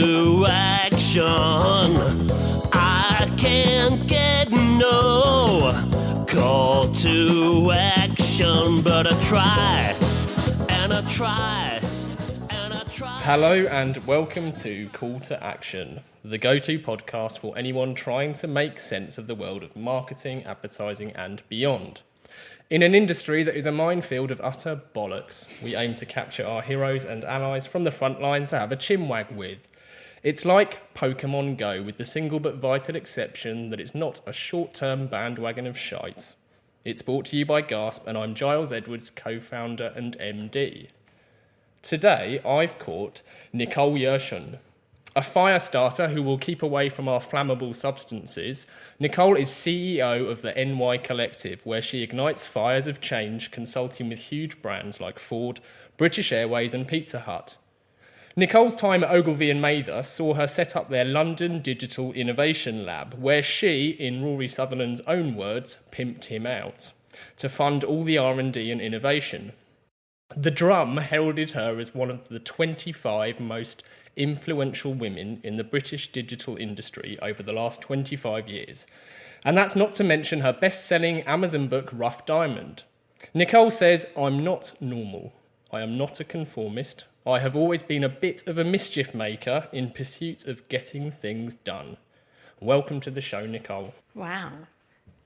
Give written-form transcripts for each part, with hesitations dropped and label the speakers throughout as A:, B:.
A: to action. I can't get no call to action, but I try and I try and I try.
B: Hello and welcome to Call to Action, the go-to podcast for anyone trying to make sense of the world of marketing, advertising and beyond. In an industry that is a minefield of utter bollocks, we aim to capture our heroes and allies from the front line to have a chin-wag with. It's like Pokemon Go, with the single but vital exception that it's not a short-term bandwagon of shite. It's brought to you by Gasp, and I'm Giles Edwards, co-founder and MD. Today, I've caught Nicole Yershon, a fire starter who will keep away from our flammable substances. Nicole is CEO of the NY Collective, where she ignites fires of change, consulting with huge brands like Ford, British Airways and Pizza Hut. Nicole's time at Ogilvy and Mather saw her set up their London Digital Innovation Lab, where she, in Rory Sutherland's own words, pimped him out, to fund all the R&D and innovation. The Drum heralded her as one of the 25 most influential women in the British digital industry over the last 25 years. And that's not to mention her best-selling Amazon book, Rough Diamond. Nicole says, "I'm not normal. I am not a conformist. I have always been a bit of a mischief maker in pursuit of getting things done." Welcome to the show, Nicole.
C: Wow.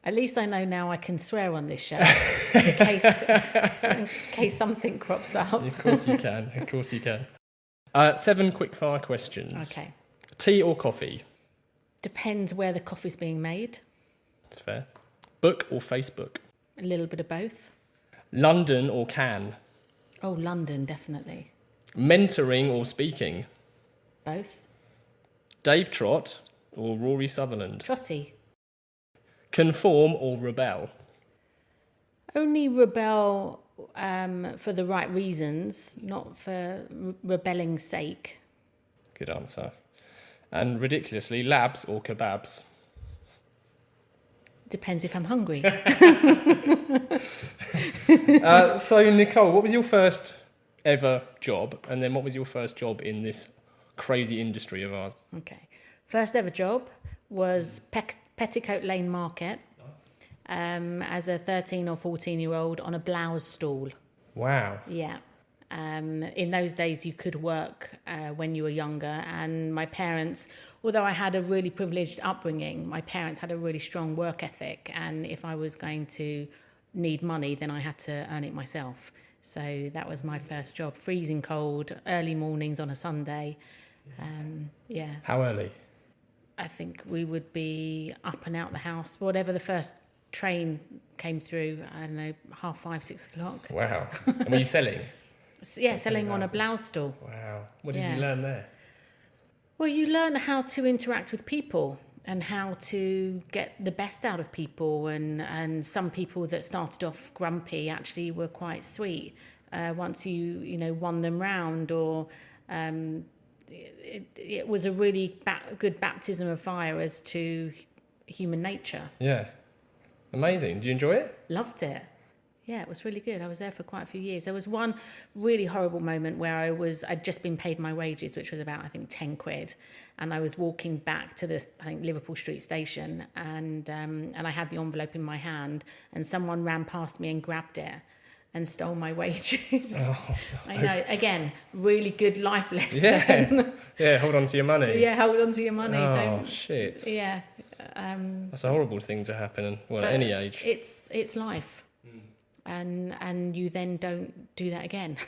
C: At least I know now I can swear on this show in case something crops up.
B: Of course you can. Of course you can. 7 quick-fire questions.
C: Okay.
B: Tea or coffee?
C: Depends where the coffee's being made.
B: That's fair. Book or Facebook?
C: A little bit of both.
B: London or Cannes?
C: Oh, London, definitely.
B: Mentoring or speaking?
C: Both.
B: Dave Trott or Rory Sutherland?
C: Trotty.
B: Conform or rebel?
C: Only rebel for the right reasons, not for rebelling's sake.
B: Good answer. And ridiculously, labs or kebabs?
C: Depends if I'm hungry.
B: So, Nicole, what was your first ever job? And then what was your first job in this crazy industry of ours?
C: Okay. First ever job was Petticoat Lane Market as a 13 or 14-year-old on a blouse stall.
B: Wow.
C: Yeah. In those days, you could work when you were younger. And my parents, although I had a really privileged upbringing, my parents had a really strong work ethic. And if I was going to need money, then I had to earn it myself. So that was my first job. Freezing cold, early mornings on a Sunday. Yeah.
B: How early?
C: I think we would be up and out the house, whatever the first train came through, I don't know, 5:30, 6 o'clock.
B: Wow. And were you selling?
C: Yeah, selling on a blouse stall.
B: Wow. What did you learn there?
C: Well, you learn how to interact with people and how to get the best out of people. And some people that started off grumpy actually were quite sweet once you won them round, or it was a really good baptism of fire as to human nature.
B: Yeah. Amazing. Did you enjoy it?
C: Loved it. Yeah, it was really good. I was there for quite a few years. There was one really horrible moment where I'd just been paid my wages, which was about, I think, 10 quid. And I was walking back to this, I think, Liverpool Street station, and I had the envelope in my hand, and someone ran past me and grabbed it and stole my wages. Oh, I know. Again, really good life lesson.
B: Yeah. Yeah, hold on to your money.
C: Yeah, hold on to your money.
B: Oh, shit.
C: Yeah.
B: That's a horrible thing to happen, at any age.
C: It's life. And you then don't do that again.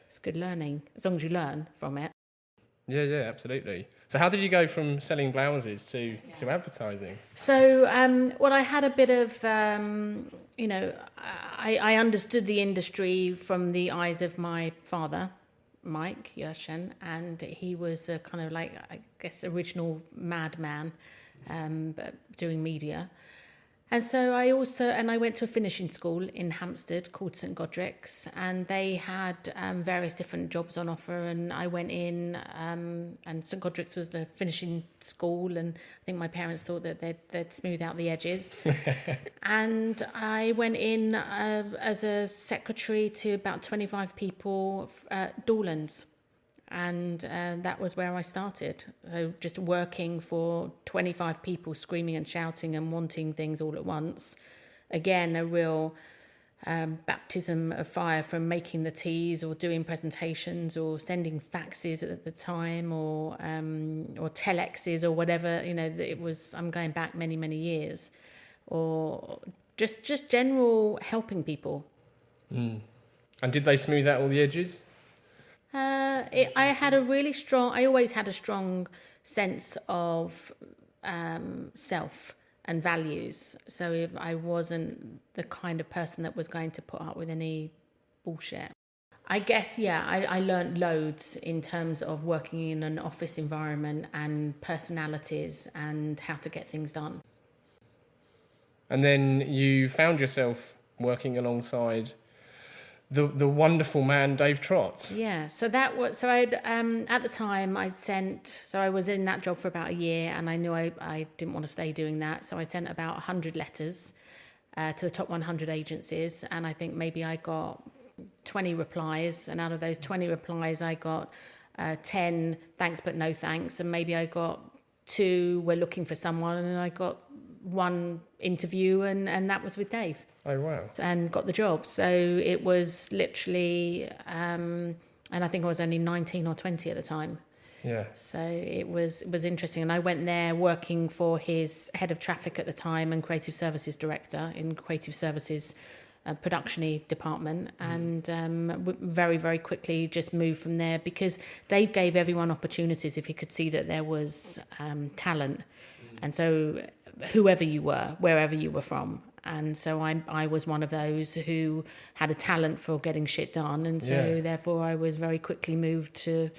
C: It's good learning, as long as you learn from it.
B: Yeah, absolutely. So how did you go from selling blouses to advertising?
C: So, I had a bit of, I understood the industry from the eyes of my father, Mike Yershon, and he was a kind of like, I guess, original madman, but doing media. And so I went to a finishing school in Hampstead called St Godric's, and they had various different jobs on offer, and I went in, and St Godric's was the finishing school, and I think my parents thought that they'd smooth out the edges. And I went in as a secretary to about 25 people at Docklands, And that was where I started. So just working for 25 people, screaming and shouting and wanting things all at once. Again, a real baptism of fire from making the teas or doing presentations or sending faxes at the time or telexes or whatever. It was. I'm going back many years, or just general helping people.
B: And did they smooth out all the edges?
C: I always had a strong sense of self and values. So if I wasn't the kind of person that was going to put up with any bullshit. I guess, I learned loads in terms of working in an office environment and personalities and how to get things done.
B: And then you found yourself working alongside the wonderful man Dave Trott.
C: Yeah, so I'd at the time I was in that job for about a year, and I knew I didn't want to stay doing that, so I sent about 100 letters to the top 100 agencies, and I think maybe I got 20 replies, and out of those 20 replies I got 10 thanks but no thanks, and maybe I got 2 we're looking for someone, and I got 1 interview, and that was with Dave.
B: Oh, wow.
C: And got the job. So it was literally, and I think I was only 19 or 20 at the time.
B: Yeah.
C: So it was interesting. And I went there working for his head of traffic at the time and creative services director in creative services production-y department. And very, very quickly just moved from there because Dave gave everyone opportunities if he could see that there was talent. And so whoever you were, wherever you were from. And so I was one of those who had a talent for getting shit done. And so therefore I was very quickly moved to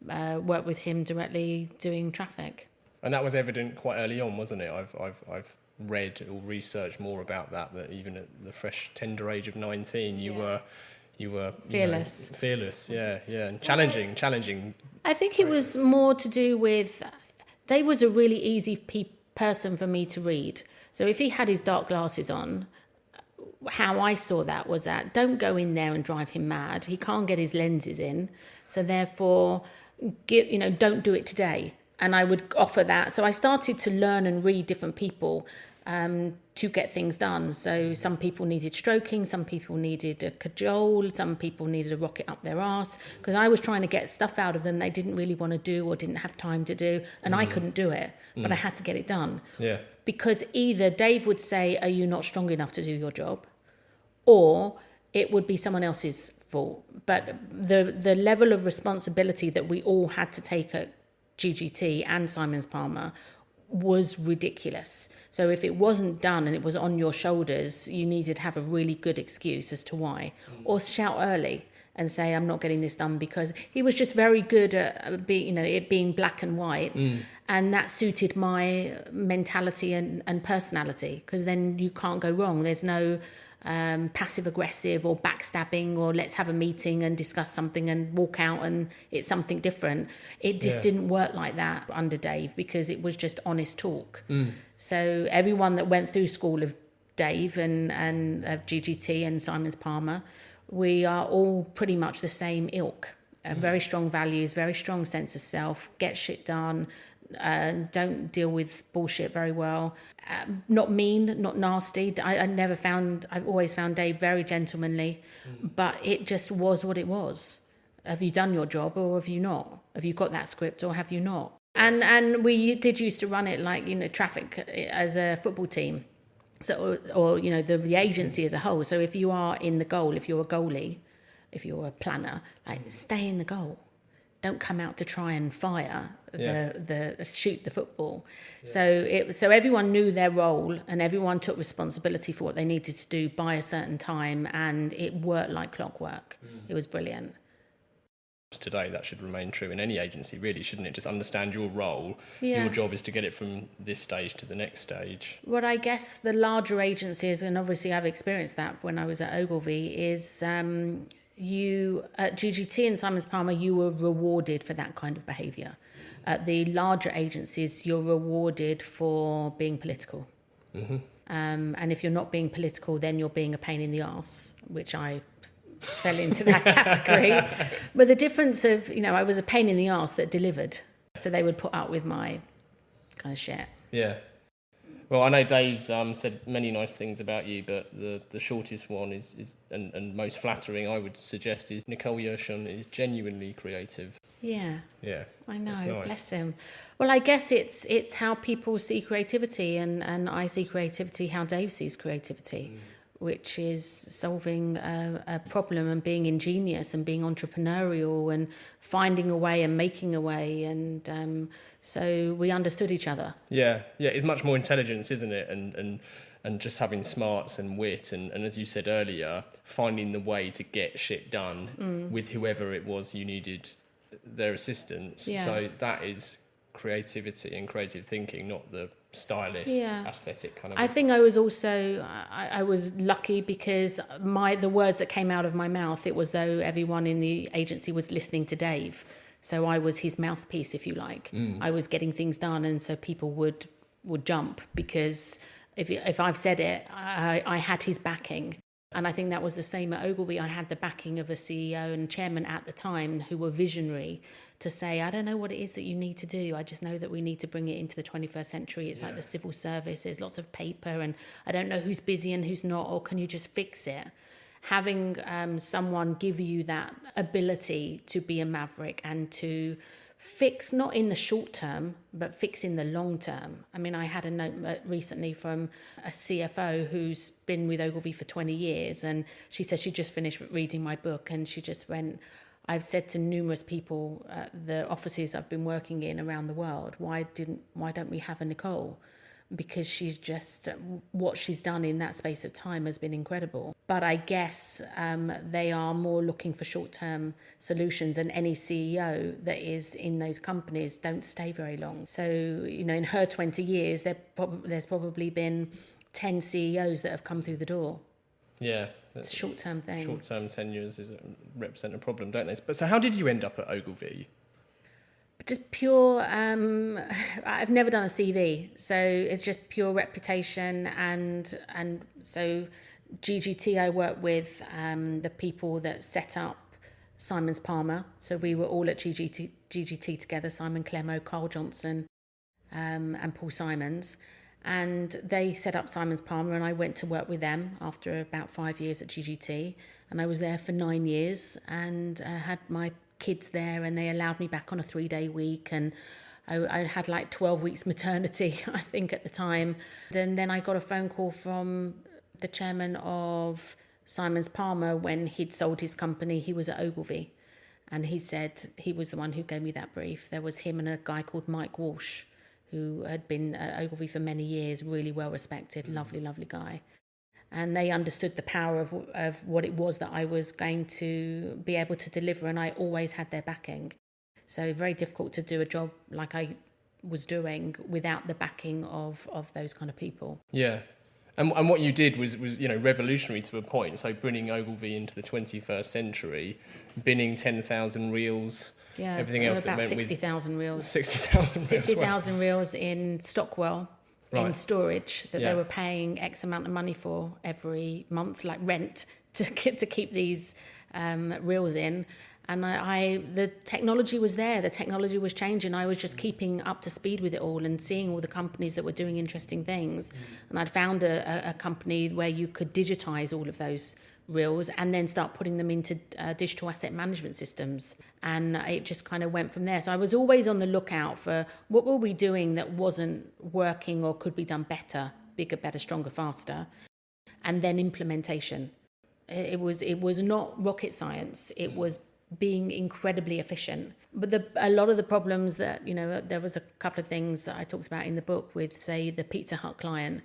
C: work with him directly doing traffic.
B: And that was evident quite early on, wasn't it? I've read or researched more about that even at the fresh tender age of 19, you were
C: fearless.
B: Fearless, yeah. And challenging.
C: I think it was more to do with Dave was a really easy person for me to read. So if he had his dark glasses on, how I saw that was that don't go in there and drive him mad. He can't get his lenses in. So therefore, don't do it today. And I would offer that. So I started to learn and read different people to get things done. So some people needed stroking, some people needed a cajole, some people needed a rocket up their arse, because I was trying to get stuff out of them they didn't really want to do or didn't have time to do, and I couldn't do it, but I had to get it done.
B: Yeah.
C: Because either Dave would say, are you not strong enough to do your job? Or it would be someone else's fault. But the level of responsibility that we all had to take at GGT and Simons Palmer was ridiculous. So if it wasn't done and it was on your shoulders, you needed to have a really good excuse as to why. Or shout early and say, I'm not getting this done, because he was just very good at it being black and white. And that suited my mentality and personality, because then you can't go wrong. There's no passive aggressive or backstabbing or let's have a meeting and discuss something and walk out and it's something different. It just didn't work like that under Dave, because it was just honest talk. So everyone that went through school of Dave and of GGT and Simons Palmer, we are all pretty much the same ilk. Very strong values, very strong sense of self, get shit done, don't deal with bullshit very well. Not mean, not nasty. I've always found Dave very gentlemanly, but it just was what it was. Have you done your job or have you not? Have you got that script or have you not? And we did used to run it like, traffic as a football team. So, or the agency as a whole. So if you are in the goal, if you're a goalie, if you're a planner, stay in the goal. Don't come out to try and fire shoot the football. So everyone knew their role and everyone took responsibility for what they needed to do by a certain time, and it worked like clockwork. It was brilliant.
B: Today that should remain true in any agency, really, shouldn't it? Just understand your role.
C: Your
B: job is to get it from this stage to the next stage.
C: What I guess the larger agencies, and obviously I've experienced that when I was at Ogilvy, is you at GGT and Simons Palmer, you were rewarded for that kind of behaviour. At the larger agencies, you're rewarded for being political. And if you're not being political, then you're being a pain in the arse, which I fell into that category. But the difference of, I was a pain in the arse that delivered. So they would put up with my kind of shit.
B: Yeah. Well, I know Dave's said many nice things about you, but the shortest one is and most flattering, I would suggest, is Nicole Yershon is genuinely creative.
C: Yeah.
B: Yeah.
C: I know,
B: nice.
C: Bless him. Well, I guess it's how people see creativity, and I see creativity how Dave sees creativity, which is solving a problem and being ingenious and being entrepreneurial and finding a way and making a way. And so we understood each other.
B: Yeah, it's much more intelligence, isn't it? And just having smarts and wit and as you said earlier, finding the way to get shit done with whoever it was you needed their assistance.
C: Yeah.
B: So that is creativity and creative thinking, not the stylist, aesthetic kind of.
C: I think I was also I was lucky because the words that came out of my mouth, it was though everyone in the agency was listening to Dave. So I was his mouthpiece, if you like. I was getting things done, and so people would jump because if I've said it, I had his backing. And I think that was the same at Ogilvy. I had the backing of the CEO and chairman at the time who were visionary to say, I don't know what it is that you need to do. I just know that we need to bring it into the 21st century. It's like the civil service. There's lots of paper and I don't know who's busy and who's not, or can you just fix it? Having someone give you that ability to be a maverick and to fix, not in the short term, but fix in the long term. I mean, I had a note recently from a CFO who's been with Ogilvy for 20 years, and she said she just finished reading my book, and she just went, I've said to numerous people, the offices I've been working in around the world, why don't we have a Nicole? Because she's just, what she's done in that space of time has been incredible. But I guess they are more looking for short-term solutions, and any CEO that is in those companies don't stay very long. So, in her 20 years, there's probably been 10 CEOs that have come through the door.
B: Yeah.
C: It's a short-term thing.
B: Short-term tenures represent a problem, don't they? But so how did you end up at Ogilvy?
C: Just pure, I've never done a CV, so it's just pure reputation. And so GGT, I worked with the people that set up Simon's Palmer. So we were all at GGT together, Simon Clemo, Carl Johnson, and Paul Simons. And they set up Simon's Palmer, and I went to work with them after about 5 years at GGT. And I was there for 9 years and had my kids there, and they allowed me back on a 3-day week, and I had like 12 weeks maternity, I think, at the time. And then I got a phone call from the chairman of Simon's Palmer when he'd sold his company. He was at Ogilvy, and he said he was the one who gave me that brief. There was him and a guy called Mike Walsh, who had been at Ogilvy for many years, really well respected, lovely guy. And they understood the power of what it was that I was going to be able to deliver, and I always had their backing. So very difficult to do a job like I was doing without the backing of those kind of people.
B: Yeah. And what you did was revolutionary to a point. So bringing Ogilvy into the 21st century, binning 10,000 reels, everything else that
C: about
B: went
C: 60,000 reels.
B: 60,000
C: reels in Stockwell.
B: Right.
C: In storage that they were paying X amount of money for every month, like rent, to keep these reels in. And the technology was there. The technology was changing. I was just keeping up to speed with it all and seeing all the companies that were doing interesting things. And I'd found a company where you could digitize all of those reels and then start putting them into digital asset management systems, and it just kind of went from there. So I was always on the lookout for what were we doing that wasn't working or could be done better, bigger, better, stronger, faster, and then implementation. It was not rocket science. It was being incredibly efficient. But a lot of the problems that, there was a couple of things that I talked about in the book with, say, the Pizza Hut client.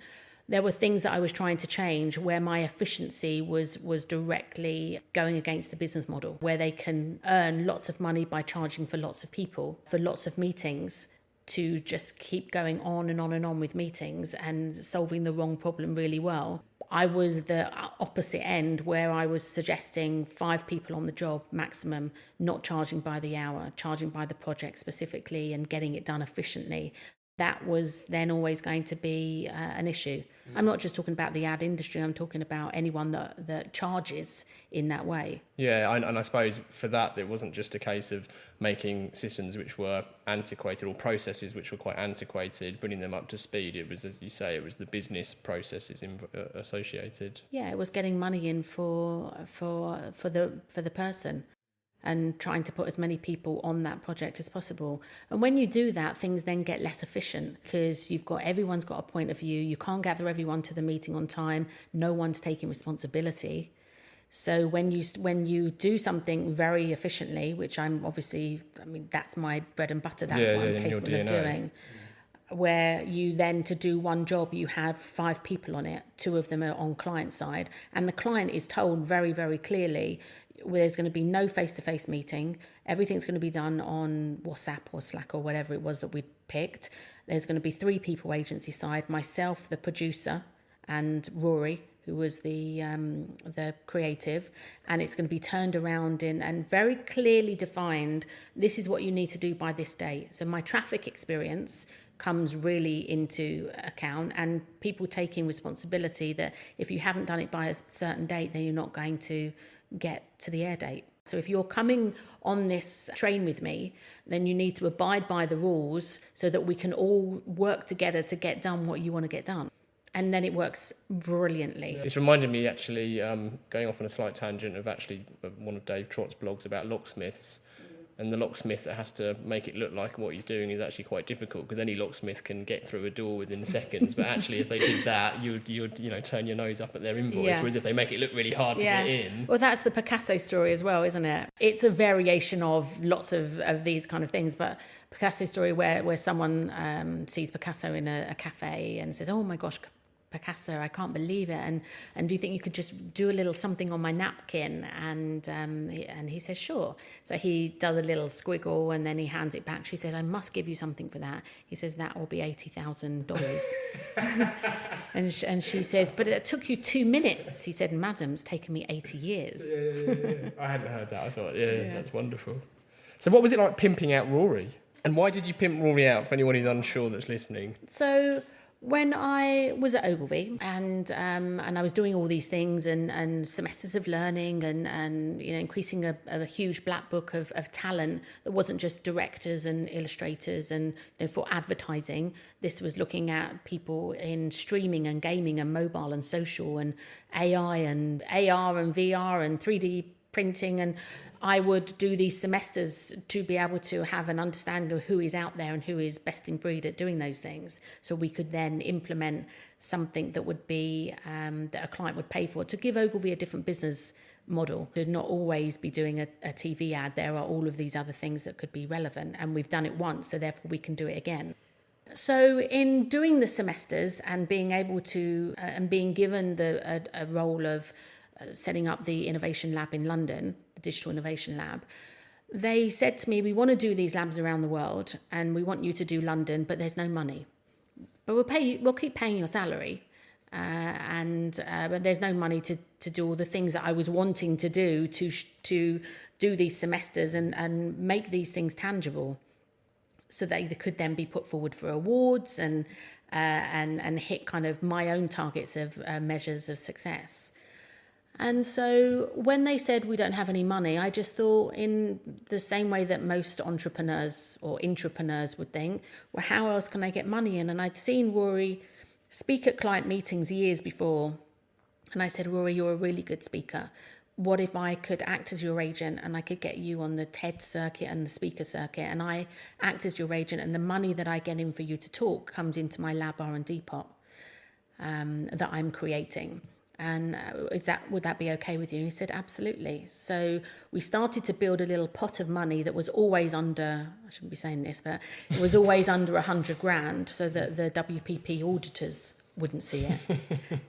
C: There were things that I was trying to change where my efficiency was directly going against the business model, where they can earn lots of money by charging for lots of people, for lots of meetings, to just keep going on and on and on with meetings and solving the wrong problem really well. I was the opposite end, where I was suggesting 5 people on the job maximum, not charging by the hour, charging by the project specifically, and getting it done efficiently. that was then always going to be an issue. I'm not just talking about the ad industry, I'm talking about anyone that charges in that way.
B: Yeah, and I suppose for that, it wasn't just a case of making systems which were antiquated or processes which were quite antiquated, bringing them up to speed. It was, as you say, it was the business processes associated.
C: Yeah, it was getting money in for the person, and trying to put as many people on that project as possible. And when you do that, things then get less efficient because everyone's got a point of view. You can't gather everyone to the meeting on time. No one's taking responsibility. So when you do something very efficiently, which that's my bread and butter, that's what I'm capable of doing. Where you then, to do one job, you have 5 people on it, 2 of them are on client side, and the client is told very, very clearly, there's going to be no face-to-face meeting, everything's going to be done on WhatsApp or Slack or whatever it was that we picked. There's going to be 3 people agency side, myself, the producer, and Rory, who was the creative, and it's going to be turned around and very clearly defined, this is what you need to do by this date. So my traffic experience comes really into account, and people taking responsibility that if you haven't done it by a certain date, then you're not going to get to the air date. So if you're coming on this train with me, then you need to abide by the rules so that we can all work together to get done what you want to get done. And then it works brilliantly.
B: It's reminded me, actually, going off on a slight tangent, of one of Dave Trott's blogs about locksmiths. And the locksmith that has to make it look like what he's doing is actually quite difficult, because any locksmith can get through a door within seconds. But actually, if they did that, you'd turn your nose up at their invoice.
C: Yeah.
B: Whereas if they make it look really hard to get in.
C: Well, that's the Picasso story as well, isn't it? It's a variation of lots of these kind of things. But Picasso story where someone sees Picasso in a cafe and says, "Oh my gosh, Picasso, I can't believe it, and do you think you could just do a little something on my napkin?" And he says, "Sure." So he does a little squiggle and then he hands it back. She said, "I must give you something for that." He says, "That will be $80,000. and she says, "But it took you 2 minutes." He said, "Madam, it's taken me 80 years.
B: Yeah. I hadn't heard that. I thought, that's wonderful. So what was it like pimping out Rory? And why did you pimp Rory out, for anyone who's unsure that's listening?
C: So when I was at Ogilvy and I was doing all these things and semesters of learning and increasing a huge black book of talent that wasn't just directors and illustrators and for advertising. This was looking at people in streaming and gaming and mobile and social and AI and AR and VR and 3D printing, and I would do these semesters to be able to have an understanding of who is out there and who is best in breed at doing those things, so we could then implement something that would be that a client would pay for, to give Ogilvy a different business model, to not always be doing a TV ad. There are all of these other things that could be relevant, and we've done it once, so therefore we can do it again. So in doing the semesters and being able to and being given a role of setting up the innovation lab in London, the digital innovation lab, they said to me, "We want to do these labs around the world and we want you to do London, but there's no money. But we'll keep paying your salary. But there's no money to do all the things that I was wanting to do do these semesters and make these things tangible, so that they could then be put forward for awards and hit kind of my own targets of measures of success." And so when they said we don't have any money, I just thought, in the same way that most entrepreneurs or intrapreneurs would think, well, how else can I get money in? And I'd seen Rory speak at client meetings years before. And I said, "Rory, you're a really good speaker. What if I could act as your agent and I could get you on the TED circuit and the speaker circuit, and I act as your agent, and the money that I get in for you to talk comes into my lab R&D pot that I'm creating? And would that be okay with you?" And he said, "Absolutely." So we started to build a little pot of money that was always under, I shouldn't be saying this, but it was always under 100 grand, so that the WPP auditors wouldn't see it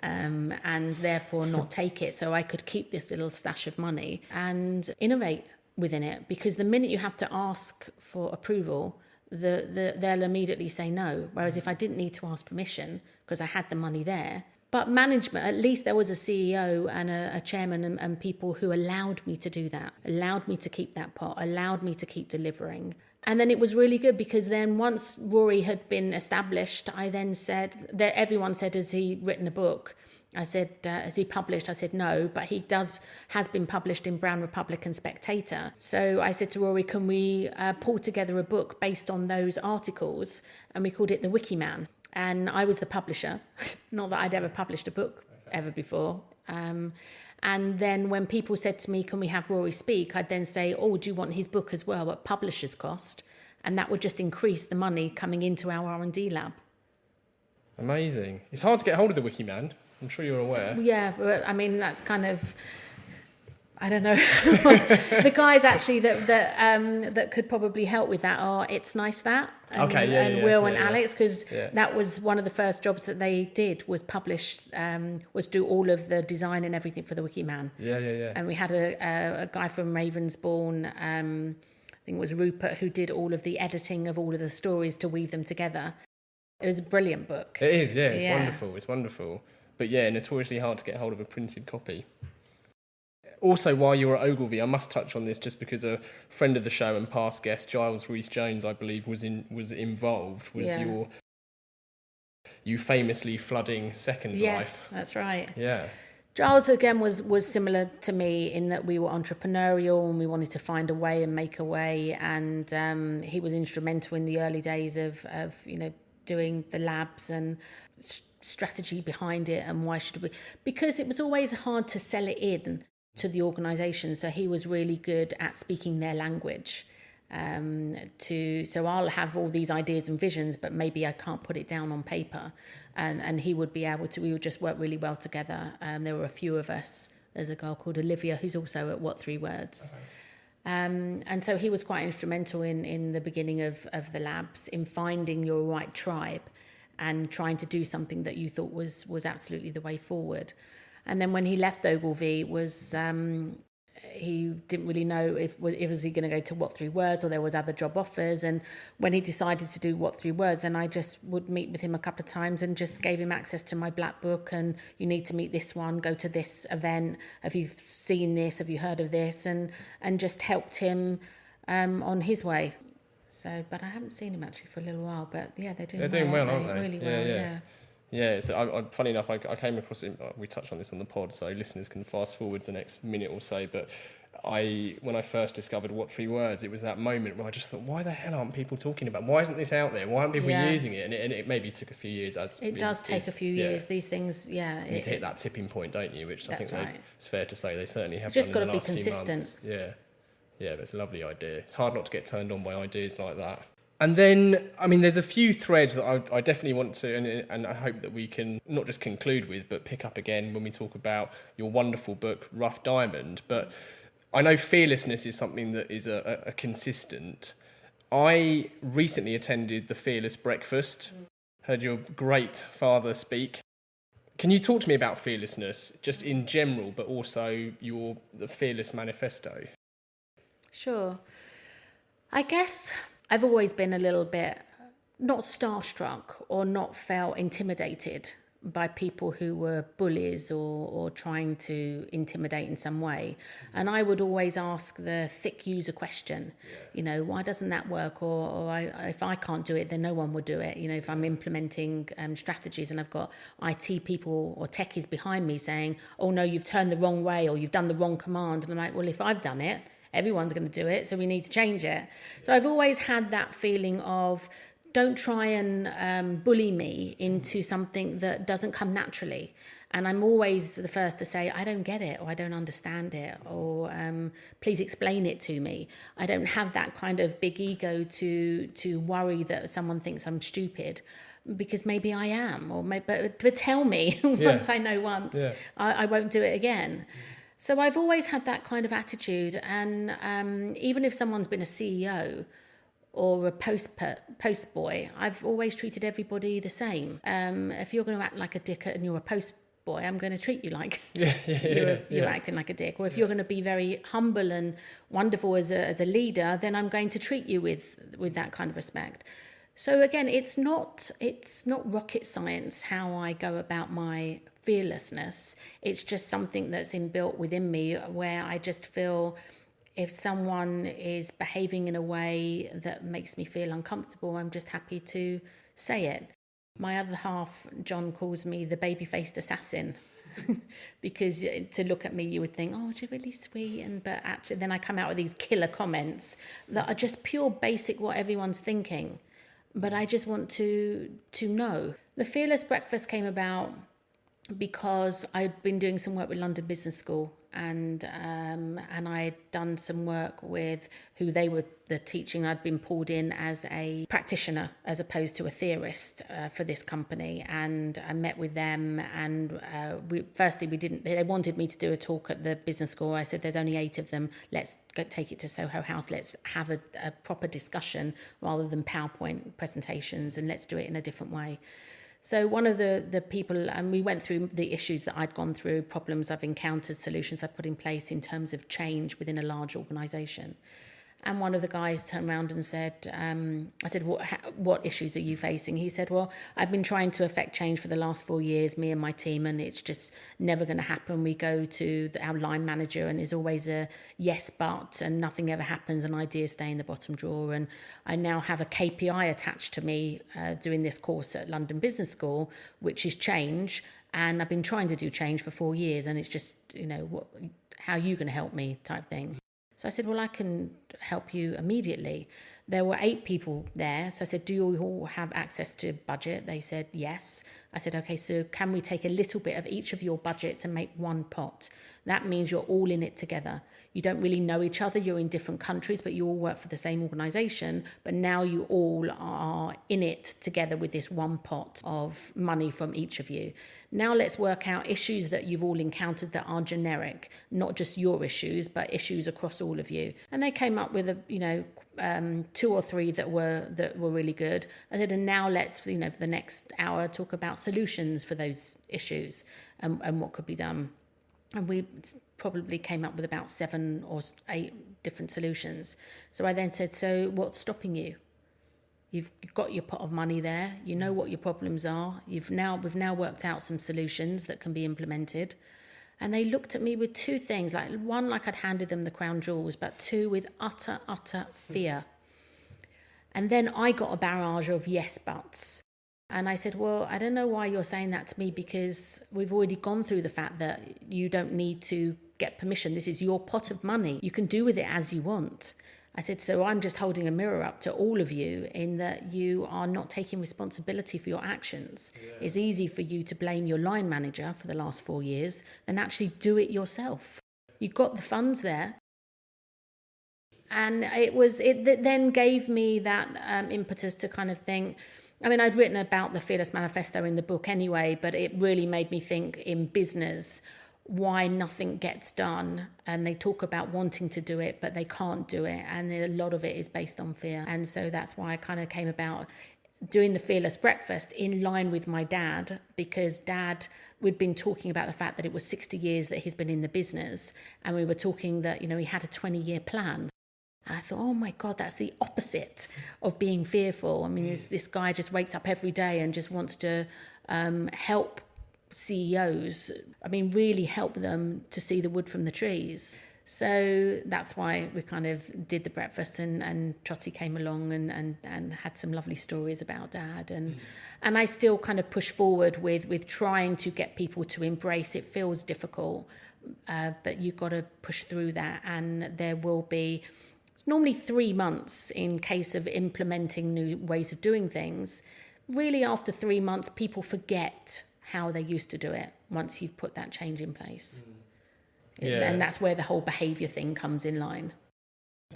C: and therefore not take it. So I could keep this little stash of money and innovate within it, because the minute you have to ask for approval, they'll immediately say no. Whereas if I didn't need to ask permission because I had the money there. But management, at least there was a CEO and a chairman and people who allowed me to do that, allowed me to keep that pot, allowed me to keep delivering. And then it was really good because then once Rory had been established, I then said that everyone said, has he written a book? I said, has he published? I said, no, but he has been published in Brown Republic and Spectator. So I said to Rory, can we pull together a book based on those articles? And we called it The Wiki Man. And I was the publisher. Not that I'd ever published a book ever before. And then when people said to me, can we have Rory speak? I'd then say, oh, do you want his book as well at publisher's cost? And that would just increase the money coming into our R&D lab.
B: Amazing. It's hard to get hold of the Wiki Man. I'm sure you're aware.
C: Yeah, but I mean, that's kind of, I don't know. The guys actually that could probably help with that are It's Nice That. And Will and Alex, because that was one of the first jobs that they did, was was do all of the design and everything for the Wiki Man.
B: Yeah.
C: And we had a guy from Ravensbourne, I think it was Rupert, who did all of the editing of all of the stories to weave them together. It was a brilliant book.
B: It is, yeah. It's wonderful. But yeah, notoriously hard to get hold of a printed copy. Also, while you were at Ogilvy, I must touch on this just because a friend of the show and past guest, Giles Rhys-Jones, I believe, was involved. You famously flooding Second Life.
C: Yes, that's right.
B: Yeah.
C: Giles, again, was similar to me in that we were entrepreneurial and we wanted to find a way and make a way. And he was instrumental in the early days of doing the labs and strategy behind it and why should we... Because it was always hard to sell it in to the organisation, so he was really good at speaking their language. So I'll have all these ideas and visions, but maybe I can't put it down on paper, and he would be able to. We would just work really well together. There were a few of us. There's a girl called Olivia who's also at What Three Words. Okay. And so he was quite instrumental in the beginning of the labs, in finding your right tribe and trying to do something that you thought was absolutely the way forward. And then when he left Ogilvy, he didn't really know if was he going to go to What Three Words or there was other job offers. And when he decided to do What Three Words, then I just would meet with him a couple of times and just gave him access to my black book. And you need to meet this one, go to this event. Have you seen this? Have you heard of this? And just helped him on his way. So, but I haven't seen him actually for a little while. But yeah, they're doing well,
B: aren't they?
C: Really well, yeah.
B: Yeah, so funny enough, I came across it. We touched on this on the pod, so listeners can fast forward the next minute or so. But when I first discovered What Three Words, it was that moment where I just thought, why the hell aren't people talking about? Why isn't this out there? Why aren't people using it? And it maybe took a few years. It
C: does take a few years. These things,
B: you need to hit that tipping point, don't you? Which I think it's fair to say they certainly have.
C: Just
B: got
C: to be consistent.
B: Yeah, but it's a lovely idea. It's hard not to get turned on by ideas like that. And then, I mean, there's a few threads that I definitely want to, and I hope that we can not just conclude with, but pick up again when we talk about your wonderful book, Rough Diamond. But I know fearlessness is something that is a consistent. I recently attended the Fearless Breakfast, heard your great father speak. Can you talk to me about fearlessness, just in general, but also the Fearless Manifesto?
C: Sure. I guess I've always been a little bit, not starstruck or not felt intimidated by people who were bullies or trying to intimidate in some way. And I would always ask the thick user question, why doesn't that work? Or if I can't do it, then no one would do it. If I'm implementing strategies and I've got IT people or techies behind me saying, oh no, you've turned the wrong way or you've done the wrong command. And I'm like, well, if I've done it, everyone's going to do it, so we need to change it. So I've always had that feeling of don't try and bully me into something that doesn't come naturally. And I'm always the first to say, I don't get it, or I don't understand it, or please explain it to me. I don't have that kind of big ego to worry that someone thinks I'm stupid, because maybe I am, but tell me once I know once, I won't do it again. So I've always had that kind of attitude, and even if someone's been a CEO or a post boy, I've always treated everybody the same. If you're going to act like a dick and you're a post boy, I'm going to treat you like you're acting like a dick. Or if you're going to be very humble and wonderful as a leader, then I'm going to treat you with that kind of respect. So again, it's not rocket science how I go about my fearlessness. It's just something that's inbuilt within me, where I just feel if someone is behaving in a way that makes me feel uncomfortable, I'm just happy to say it. My other half, John, calls me the baby-faced assassin. Because to look at me, you would think, oh, she's really sweet, but actually then I come out with these killer comments that are just pure basic what everyone's thinking. But I just want to know. The Fearless Breakfast came about because I'd been doing some work with London Business School, and I'd done some work with who they were the teaching. I'd been pulled in as a practitioner as opposed to a theorist for this company, and I met with them. And they wanted me to do a talk at the business school. I said, there's only 8 of them. Let's go take it to Soho House. Let's have a proper discussion rather than PowerPoint presentations, and let's do it in a different way. So one of the people, and we went through the issues that I'd gone through, problems I've encountered, solutions I've put in place in terms of change within a large organisation. And one of the guys turned around and said, I said, what issues are you facing? He said, well, I've been trying to affect change for the last 4 years, me and my team, and it's just never going to happen. We go to our line manager and there's always a yes, but, and nothing ever happens, and ideas stay in the bottom drawer. And I now have a KPI attached to me doing this course at London Business School, which is change. And I've been trying to do change for 4 years, and it's just, how are you going to help me type thing. So I said, well, I can help you immediately. There were 8 people there. So I said, do you all have access to budget? They said, yes. I said, okay, so can we take a little bit of each of your budgets and make one pot? That means you're all in it together. You don't really know each other. You're in different countries, but you all work for the same organisation. But now you all are in it together with this one pot of money from each of you. Now let's work out issues that you've all encountered that are generic, not just your issues, but issues across all of you. And they came up with 2 or 3 that were really good. I said, and now let's, for the next hour, talk about solutions for those issues and what could be done. And we probably came up with about 7 or 8 different solutions. So I then said, so what's stopping you? You've got your pot of money there. You know what your problems are. We've now worked out some solutions that can be implemented. And they looked at me with 2 things, like one, like I'd handed them the crown jewels, but 2, with utter fear. And then I got a barrage of yes buts. And I said, well, I don't know why you're saying that to me, because we've already gone through the fact that you don't need to get permission. This is your pot of money. You can do with it as you want. I said, so I'm just holding a mirror up to all of you in that you are not taking responsibility for your actions. Yeah. It's easy for you to blame your line manager for the last 4 years than actually do it yourself. You've got the funds there. And it then gave me that impetus to kind of think, I'd written about the Fearless Manifesto in the book anyway, but it really made me think in business why nothing gets done. And they talk about wanting to do it, but they can't do it. And a lot of it is based on fear. And so that's why I kind of came about doing the Fearless Breakfast in line with my dad, because we'd been talking about the fact that it was 60 years that he's been in the business. And we were talking that, he had a 20-year plan. And I thought, oh my God, that's the opposite of being fearful. This guy just wakes up every day and just wants to help CEOs, really help them to see the wood from the trees. So that's why we kind of did the breakfast, and Trotty came along and had some lovely stories about Dad. And I still kind of push forward with trying to get people to embrace it. Feels difficult, but you've got to push through that. And there will be normally 3 months in case of implementing new ways of doing things. Really, after 3 months, people forget how they used to do it once you've put that change in place. Yeah. And that's where the whole behaviour thing comes in line.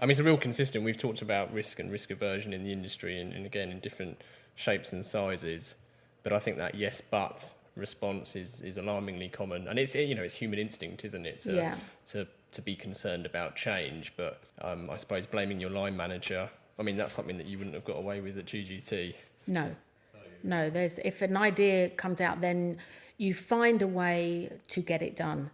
B: It's a real consistent. We've talked about risk and risk aversion in the industry, and again in different shapes and sizes. But I think that yes but response is alarmingly common, and it's human instinct, isn't it? To be concerned about change. But I suppose blaming your line manager, that's something that you wouldn't have got away with at GGT.
C: No, if an idea comes out, then you find a way to get it done.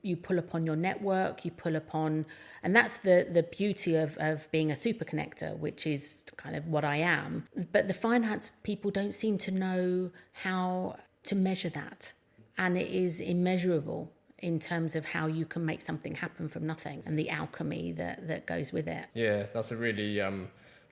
C: You pull upon your network, and that's the beauty of being a super connector, which is kind of what I am. But the finance people don't seem to know how to measure that. And it is immeasurable. in terms of how you can make something happen from nothing and the alchemy that goes with it.
B: Yeah, that's a really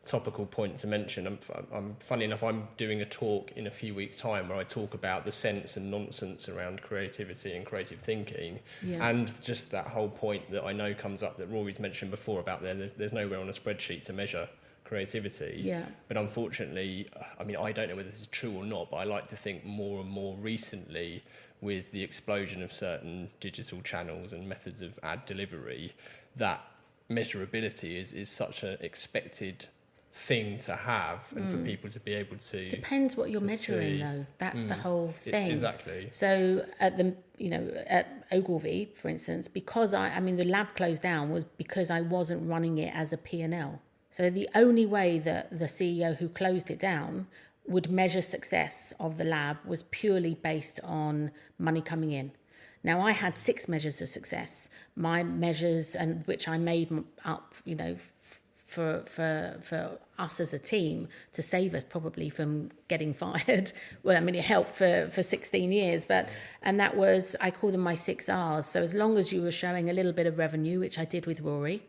B: topical point to mention. I'm funny enough, I'm doing a talk in a few weeks' time where I talk about the sense and nonsense around creativity and creative thinking, and just that whole point that I know comes up that Rory's mentioned before about there's nowhere on a spreadsheet to measure creativity.
C: Yeah.
B: But unfortunately, I mean, I don't know whether this is true or not, but I like to think more and more recently, with the explosion of certain digital channels and methods of ad delivery, that measurability is such an expected thing to have, and for people to be able to...
C: Depends what you're measuring, though. That's the whole thing.
B: Exactly.
C: So at at Ogilvy, for instance, because I mean, the lab closed down was because I wasn't running it as a P&L. So the only way that the CEO who closed it down would measure success of the lab was purely based on money coming in. Now, I had 6 measures of success. My measures, and which I made up, for us as a team to save us probably from getting fired. Well, I mean, it helped for 16 years, and that was, I call them my 6 R's. So as long as you were showing a little bit of revenue, which I did with Rory,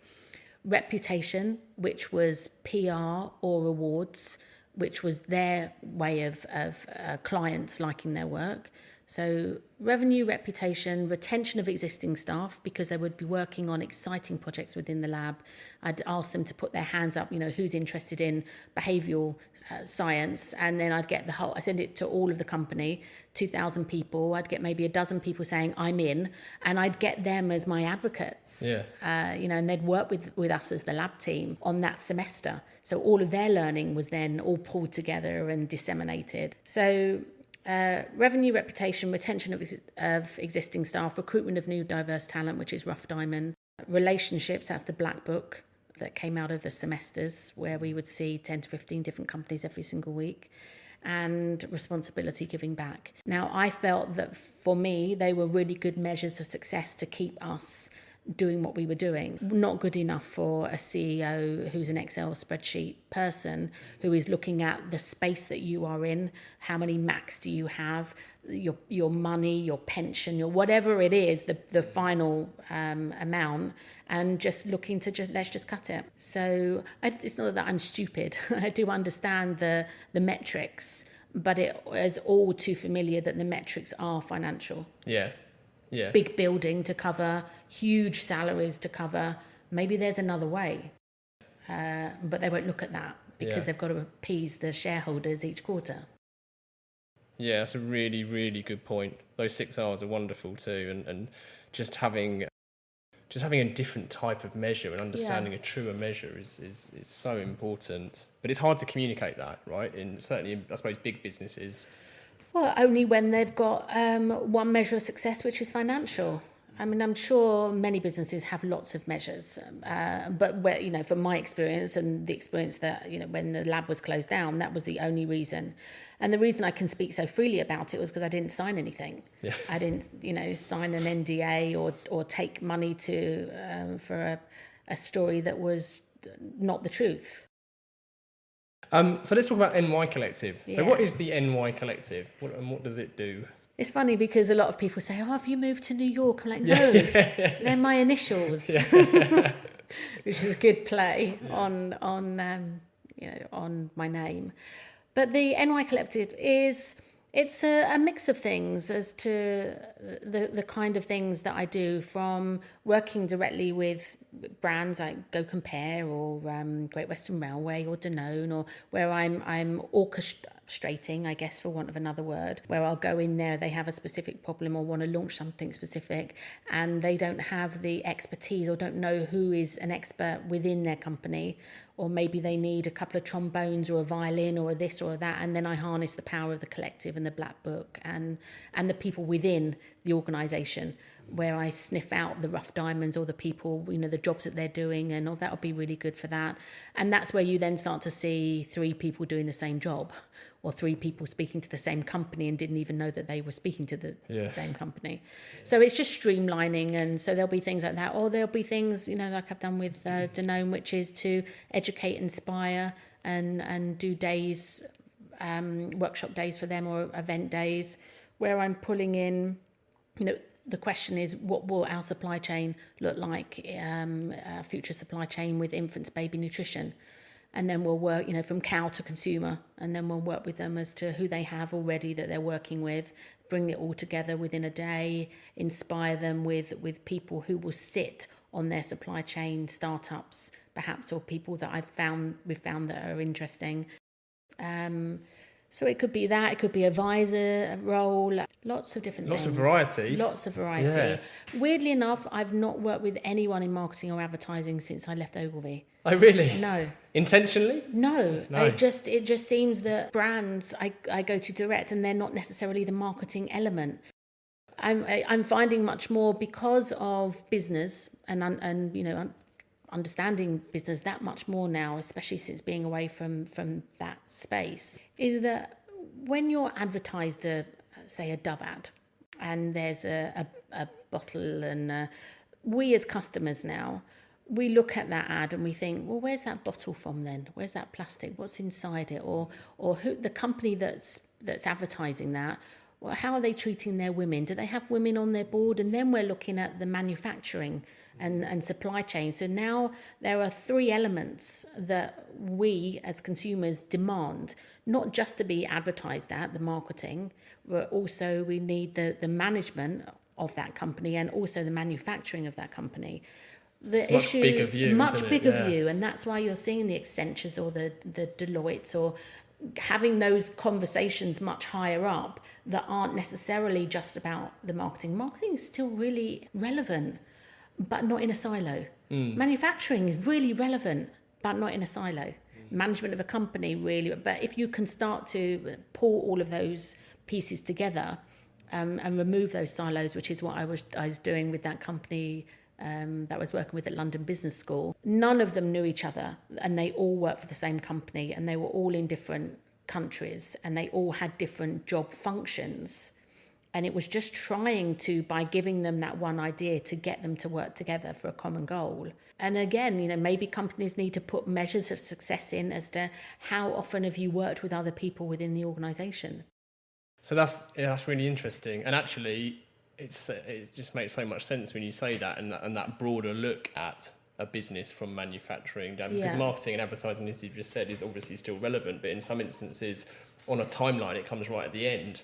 C: reputation, which was PR or awards, which was their way of clients liking their work. So revenue, reputation, retention of existing staff, because they would be working on exciting projects within the lab. I'd ask them to put their hands up, who's interested in behavioural science, and then I'd get I send it to all of the company, 2,000 people. I'd get maybe a dozen people saying I'm in, and I'd get them as my advocates. Yeah. And they'd work with us as the lab team on that semester. So all of their learning was then all pulled together and disseminated. So revenue, reputation, retention of existing staff, recruitment of new diverse talent, which is Rough Diamond, relationships, that's the black book that came out of the semesters where we would see 10 to 15 different companies every single week, and responsibility, giving back. Now, I felt that for me, they were really good measures of success to keep us doing what we were doing. Not good enough for a CEO who's an Excel spreadsheet person, who is looking at the space that you are in, how many Macs do you have, your money, your pension, your whatever it is, the final amount, and just looking to let's just cut it. So it's not that I'm stupid. I do understand the metrics, but it is all too familiar that the metrics are financial.
B: Yeah.
C: Big building to cover, huge salaries to cover. Maybe there's another way. But they won't look at that because they've got to appease the shareholders each quarter.
B: Yeah, that's a really, really good point. Those 6 R's are wonderful too. And just having a different type of measure and understanding a truer measure is so important. But it's hard to communicate that, right? Certainly, I suppose, big businesses.
C: Well, only when they've got one measure of success, which is financial. I mean, I'm sure many businesses have lots of measures, but from my experience and the experience that, when the lab was closed down, that was the only reason. And the reason I can speak so freely about it was because I didn't sign anything. Yeah. I didn't, sign an NDA or take money for a story that was not the truth.
B: So let's talk about NY Collective. So what is the NY Collective? What does it do?
C: It's funny because a lot of people say, have you moved to New York? I'm like, no, they're my initials, which is a good play on my name. But the NY Collective it's a mix of things as to the kind of things that I do, from working directly with brands like Go Compare or Great Western Railway or Danone, or where I'm orchestrating, I guess, for want of another word, where I'll go in there, they have a specific problem or want to launch something specific, and they don't have the expertise or don't know who is an expert within their company, or maybe they need a couple of trombones or a violin or a this or a that, and then I harness the power of the collective and the black book and the people within the organisation, where I sniff out the rough diamonds or the people, the jobs that they're doing, and that would be really good for that. And that's where you then start to see 3 people doing the same job, or 3 people speaking to the same company and didn't even know that they were speaking to the same company. So it's just streamlining, and so there'll be things like that, or there'll be things, like I've done with Danone, which is to educate, inspire, and do days, workshop days for them, or event days, where I'm pulling in, the question is, what will our supply chain look like, our future supply chain with infants, baby nutrition? And then we'll work, from cow to consumer, and then we'll work with them as to who they have already that they're working with, bring it all together within a day, inspire them with people who will sit on their supply chain, startups perhaps, or people that we've found that are interesting. So it could be that, it could be advisor role, lots of different things.
B: Lots of variety.
C: Lots of variety.
B: Yeah.
C: Weirdly enough, I've not worked with anyone in marketing or advertising since I left Ogilvy.
B: Oh, really?
C: No.
B: Intentionally?
C: No.
B: No.
C: It just seems that brands I go to direct, and they're not necessarily the marketing element. I'm finding much more, because of business and understanding business that much more now, especially since being away from that space, is that when you're advertised say a Dove ad, and there's a bottle, and we as customers now, we look at that ad and we think, well, where's that bottle from then? Where's that plastic? What's inside it? Or who, the company that's advertising that, well, how are they treating their women? Do they have women on their board? And then we're looking at the manufacturing and supply chain. So now there are three elements that we as consumers demand, not just to be advertised at, the marketing, but also we need the management of that company and also the manufacturing of that company. The
B: it's much bigger view,
C: much bigger
B: Yeah.
C: view, and that's why you're seeing the Accentures or the Deloittes, or having those conversations much higher up that aren't necessarily just about the marketing. Marketing is still really relevant, but not in a silo. Manufacturing is really relevant, but not in a silo. Management of a company, really. But if you can start to pull all of those pieces together and remove those silos, which is what I was doing with that company that I was working with at London Business School. None of them knew each other, and they all worked for the same company, and they were all in different countries, and they all had different job functions. And it was just trying to, by giving them that one idea, to get them to work together for a common goal. And again, maybe companies need to put measures of success in as to how often have you worked with other people within the organisation.
B: So that's really interesting. And actually, it just makes so much sense when you say that, and that broader look at a business from manufacturing down, because marketing and advertising, as you've just said, is obviously still relevant, but in some instances on a timeline it comes right at the end,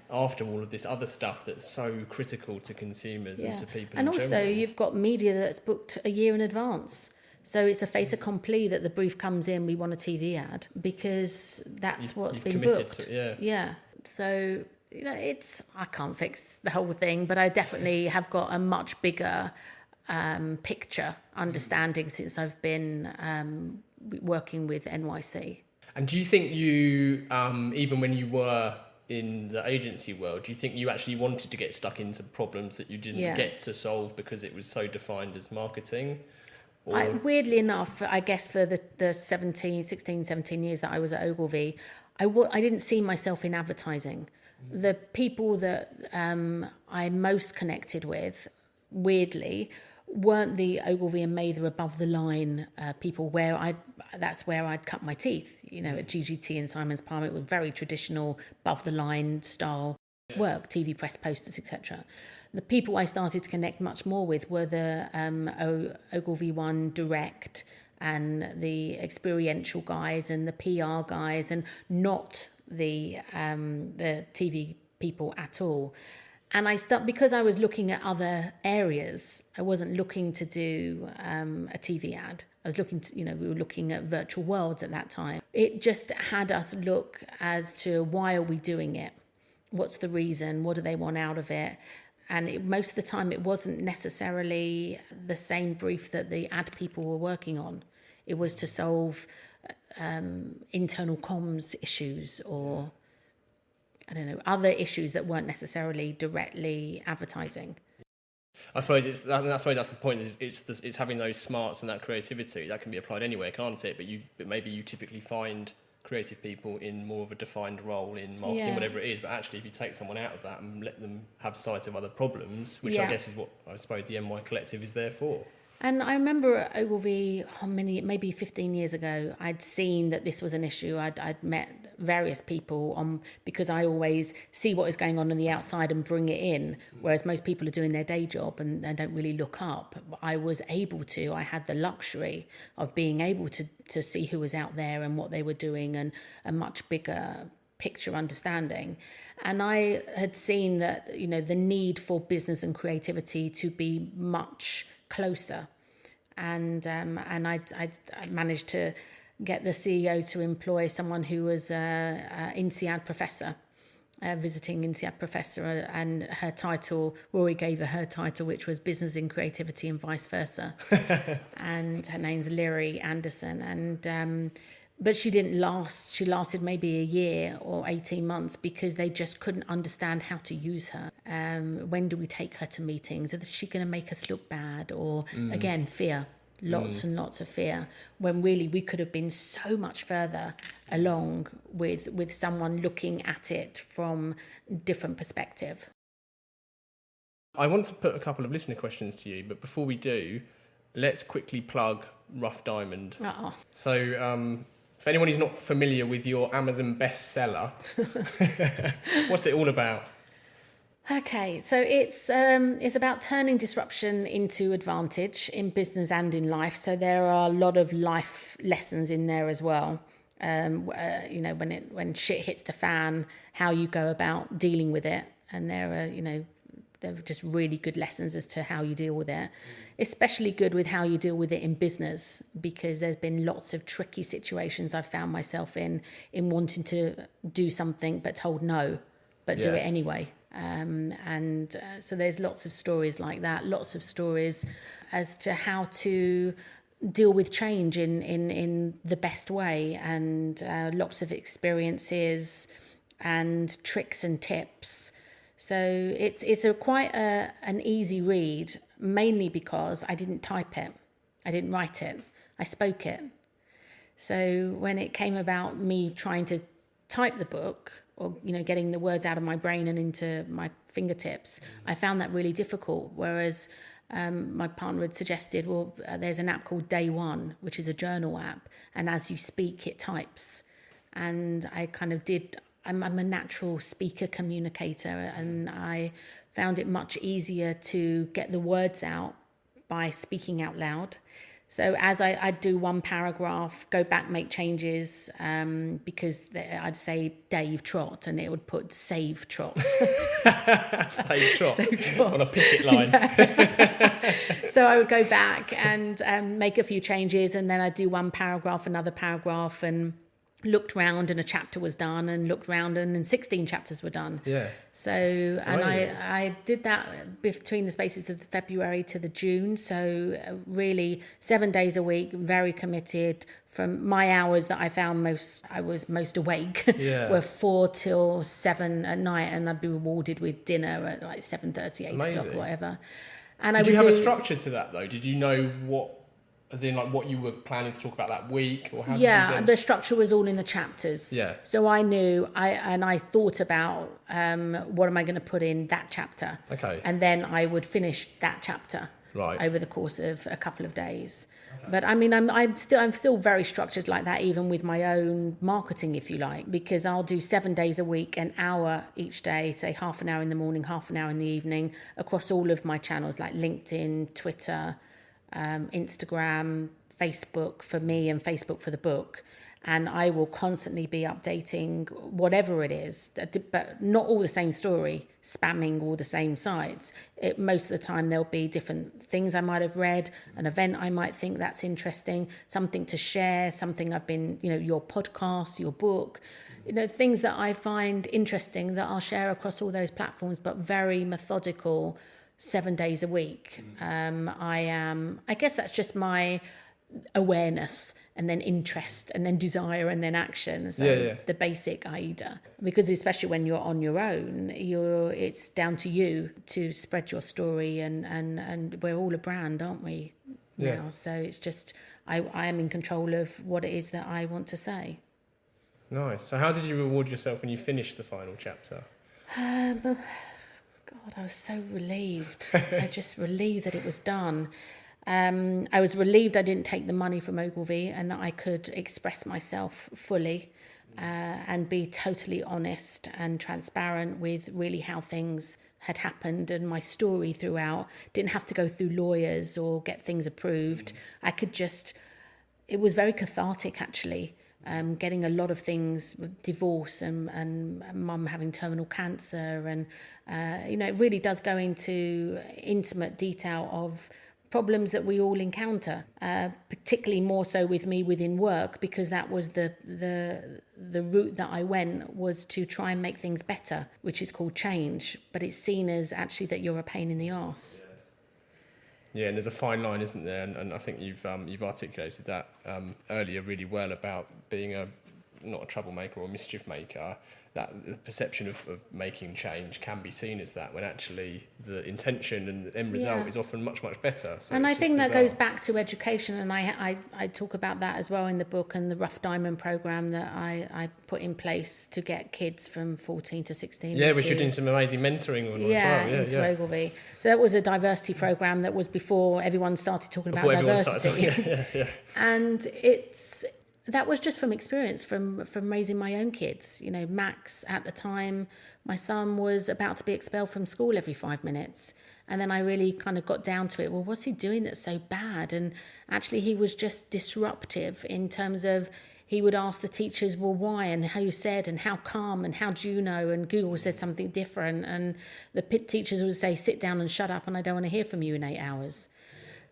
B: after all of this other stuff that's so critical to consumers and to people
C: and
B: in
C: also
B: general.
C: You've got media that's booked a year in advance, so it's a fait accompli that the brief comes in, we want a TV ad, because that's what's been booked. So I can't fix the whole thing, but I definitely have got a much bigger picture understanding since I've been working with NYC.
B: And do you think you, even when you were in the agency world, do you think you actually wanted to get stuck into problems that you didn't get to solve because it was so defined as marketing?
C: Weirdly enough, I guess for the 16, 17 years that I was at Ogilvy, I didn't see myself in advertising. The people that I most connected with, weirdly, weren't the Ogilvy and Mather above the line people, that's where I'd cut my teeth. At GGT and Simons Palm, it was very traditional above the line style work, TV press posters, etc. The people I started to connect much more with were the Ogilvy One direct and the experiential guys and the PR guys, and not the TV people at all. And because I was looking at other areas, I wasn't looking to do a TV ad. I was looking to, we were looking at virtual worlds at that time. It just had us look as to why are we doing it? What's the reason? What do they want out of it? And most of the time, it wasn't necessarily the same brief that the ad people were working on. It was to solve internal comms issues, or other issues that weren't necessarily directly advertising.
B: I suppose that's the point. It's having those smarts and that creativity that can be applied anywhere, can't it? But maybe you typically find creative people in more of a defined role in marketing, whatever it is. But actually, if you take someone out of that and let them have sight of other problems, which I guess is what I suppose the NY Collective is there for.
C: And I remember at Ogilvy, maybe 15 years ago, I'd seen that this was an issue. I'd met various people on, because I always see what is going on the outside and bring it in, whereas most people are doing their day job and they don't really look up. I was able to, I had the luxury of being able to see who was out there and what they were doing, and a much bigger picture understanding. And I had seen that, you know, the need for business and creativity to be much closer. And I managed to get the CEO to employ someone who was an INSEAD professor, visiting INSEAD professor, and her title, Rory gave her title, which was Business in Creativity and Vice Versa. And her name's Lyri Anderson. And but she didn't last. She lasted maybe a year or 18 months because they just couldn't understand how to use her. When do we take her to meetings? Is she going to make us look bad? Or again, fear. Lots and lots of fear, when really we could have been so much further along with someone looking at it from different perspective.
B: I want to put a couple of listener questions to you, but before we do, let's quickly plug Rough Diamond.
C: Uh-oh.
B: So for anyone who's not familiar with your Amazon bestseller, what's it all about?
C: Okay, so it's about turning disruption into advantage in business and in life. So there are a lot of life lessons in there as well. You know, when shit hits the fan, how you go about dealing with it, and there are just really good lessons as to how you deal with it. Especially good with how you deal with it in business, because there's been lots of tricky situations I've found myself in wanting to do something but told no, but do it anyway. So there's lots of stories like that, lots of stories as to how to deal with change in the best way, and lots of experiences and tricks and tips. So it's quite an easy read, mainly because I didn't type it, I didn't write it, I spoke it. So when it came about me trying to type the book, or, you know, getting the words out of my brain and into my fingertips, I found that really difficult. Whereas my partner had suggested, well, there's an app called Day One, which is a journal app, and as you speak, it types. And I kind of did. I'm a natural speaker communicator, and I found it much easier to get the words out by speaking out loud. So as I'd do one paragraph, go back, make changes, because I'd say Dave Trott, and it would put Save Trott.
B: Save Trott on a picket line.
C: So I would go back and make a few changes, and then I'd do one paragraph, another paragraph, and looked round and a chapter was done, and looked round and 16 chapters were done. Yeah. So, and I did that between the spaces of the February to the June. So really 7 days a week, very committed. From my hours that I found I was most awake were 4 till 7 at night, and I'd be rewarded with dinner at like 7:30, 8 o'clock or whatever. And
B: Did you have a structure to that though? Did you know as in like what you were planning to talk about that week, or how?
C: Yeah, the structure was all in the chapters.
B: Yeah.
C: So I knew, I thought about what am I going to put in that chapter.
B: Okay.
C: And then I would finish that chapter.
B: Right.
C: Over the course of a couple of days. Okay. But I mean, I'm still very structured like that, even with my own marketing, if you like, because I'll do 7 days a week, an hour each day, say half an hour in the morning, half an hour in the evening, across all of my channels like LinkedIn, Twitter, Instagram, Facebook for me, and Facebook for the book. And I will constantly be updating whatever it is, but not all the same story, spamming all the same sites. Most of the time there'll be different things I might have read, an event I might think that's interesting, something to share, something I've been, your podcast, your book, things that I find interesting that I'll share across all those platforms, but very methodical, 7 days a week. I guess that's just my awareness, and then interest, and then desire, and then action. So the basic AIDA. Because especially when you're on your own, it's down to you to spread your story, and we're all a brand, aren't we? Now, so it's just I am in control of what it is that I want to say.
B: Nice. So how did you reward yourself when you finished the final chapter?
C: God, I was so relieved. I just relieved that it was done. I was relieved I didn't take the money from Ogilvy, and that I could express myself fully. and be totally honest and transparent with really how things had happened and my story throughout. Didn't have to go through lawyers or get things approved. I could just, it was very cathartic actually, getting a lot of things, divorce and mum having terminal cancer. And, it really does go into intimate detail of problems that we all encounter, particularly more so with me within work, because that was the route that I went, was to try and make things better, which is called change, but it's seen as actually that you're a pain in the arse.
B: Yeah, and there's a fine line, isn't there? And I think you've articulated that earlier really well about being not a troublemaker or a mischief maker. That the perception of making change can be seen as that, when actually the intention and the end result is often much, much better. So
C: and I think that goes back to education, and I talk about that as well in the book, and the Rough Diamond programme that I put in place to get kids from 14 to 16.
B: Yeah, which you're doing some amazing mentoring on as well.
C: Into Ogilvy. So that was a diversity programme that was before everyone started talking about diversity. And that was just from experience, from raising my own kids. Max, at the time, my son was about to be expelled from school every 5 minutes. And then I really kind of got down to it. Well, what's he doing that's so bad? And actually, he was just disruptive in terms of, he would ask the teachers, well, why, and how you said, and how come, and how do you know? And Google said something different. And the teachers would say, sit down and shut up, and I don't want to hear from you in 8 hours.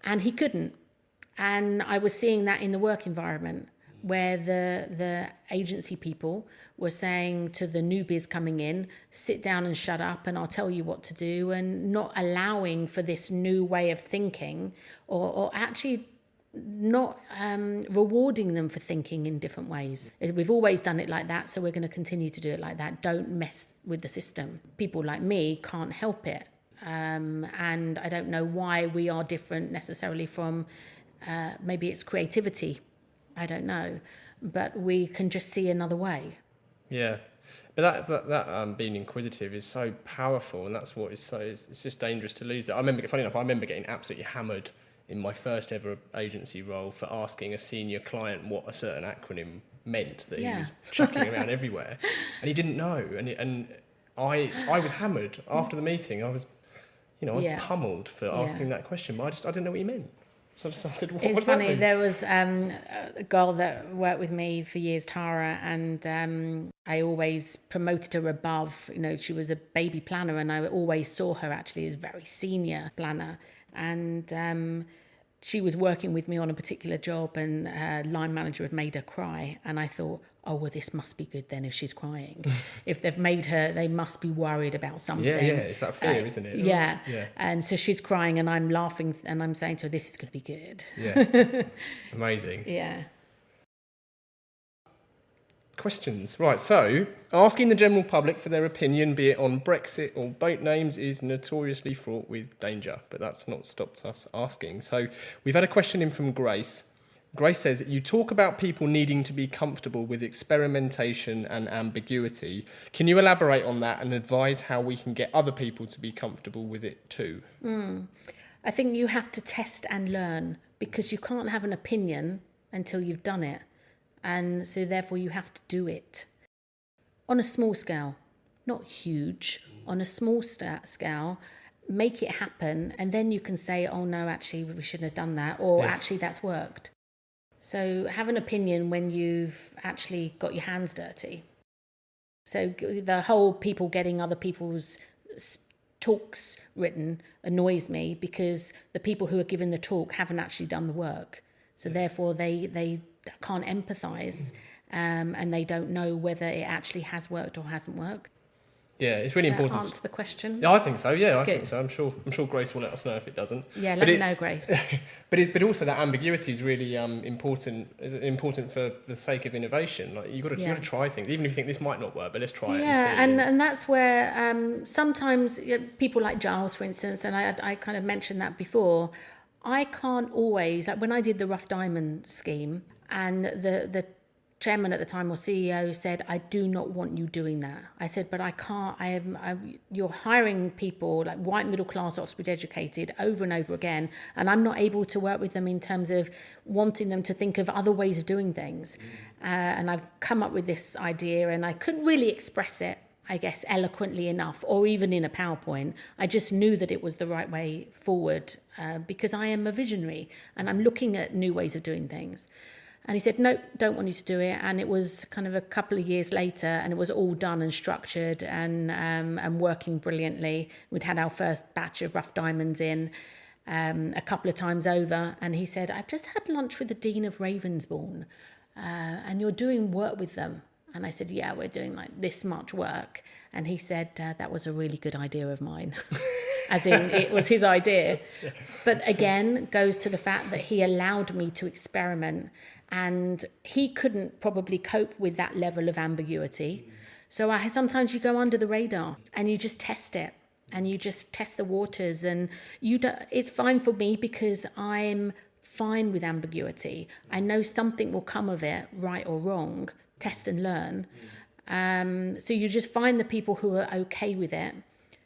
C: And he couldn't. And I was seeing that in the work environment, where the agency people were saying to the newbies coming in, sit down and shut up and I'll tell you what to do, and not allowing for this new way of thinking, or actually not rewarding them for thinking in different ways. We've always done it like that, so we're going to continue to do it like that. Don't mess with the system. People like me can't help it. And I don't know why we are different necessarily from, maybe it's creativity. I don't know, but we can just see another way.
B: Yeah, but that being inquisitive is so powerful, and that's what is so. It's just dangerous to lose that. Funny enough, I remember getting absolutely hammered in my first ever agency role for asking a senior client what a certain acronym meant that he was chucking around everywhere, and he didn't know, and I was hammered after the meeting. I was pummeled for asking that question, but I didn't know what he meant. So I said,
C: it's funny, there was a girl that worked with me for years, Tara, and I always promoted her above. She was a baby planner, and I always saw her actually as a very senior planner. And she was working with me on a particular job, and her line manager had made her cry. And I thought, oh, well, this must be good then if she's crying. If they've made her, they must be worried about something.
B: Yeah, it's that fear, isn't it?
C: Yeah. And so she's crying, and I'm laughing, and I'm saying to her, this is going to be good.
B: Yeah. Amazing.
C: Yeah.
B: Questions. Right, so asking the general public for their opinion, be it on Brexit or boat names, is notoriously fraught with danger, but that's not stopped us asking. So we've had a question in from Grace. Grace says, you talk about people needing to be comfortable with experimentation and ambiguity. Can you elaborate on that and advise how we can get other people to be comfortable with it too?
C: I think you have to test and learn, because you can't have an opinion until you've done it. And so therefore you have to do it on a small scale, not huge, on a small scale. Make it happen, and then you can say, oh no, actually we shouldn't have done that, or actually that's worked. So have an opinion when you've actually got your hands dirty. So the whole people getting other people's talks written annoys me, because the people who are giving the talk haven't actually done the work. So therefore they can't empathise, and they don't know whether it actually has worked or hasn't worked.
B: Yeah, it's really important.
C: Answer the question.
B: Yeah, I think so. Yeah, I think so. I'm sure Grace will let us know if it doesn't.
C: Yeah, let me know, Grace.
B: but also that ambiguity is really important. Is important for the sake of innovation. Like you got to try things, even if you think this might not work, but let's try it.
C: Yeah, and that's where sometimes people like Giles, for instance, and I kind of mentioned that before. I can't always, like when I did the Rough Diamond scheme, and the chairman at the time or CEO said, I do not want you doing that. I said, but I can't, you're hiring people like white middle class, Oxford educated over and over again. And I'm not able to work with them in terms of wanting them to think of other ways of doing things. And I've come up with this idea and I couldn't really express it, I guess, eloquently enough, or even in a PowerPoint. I just knew that it was the right way forward because I am a visionary and I'm looking at new ways of doing things. And he said, no, don't want you to do it. And it was kind of a couple of years later and it was all done and structured and working brilliantly. We'd had our first batch of rough diamonds in a couple of times over. And he said, I've just had lunch with the Dean of Ravensbourne and you're doing work with them. And I said, yeah, we're doing like this much work. And he said, that was a really good idea of mine. As in, it was his idea. But again, goes to the fact that he allowed me to experiment. And he couldn't probably cope with that level of ambiguity. So sometimes you go under the radar and you just test it. And you just test the waters. And it's fine for me because I'm fine with ambiguity. I know something will come of it, right or wrong. Test and learn. So you just find the people who are okay with it,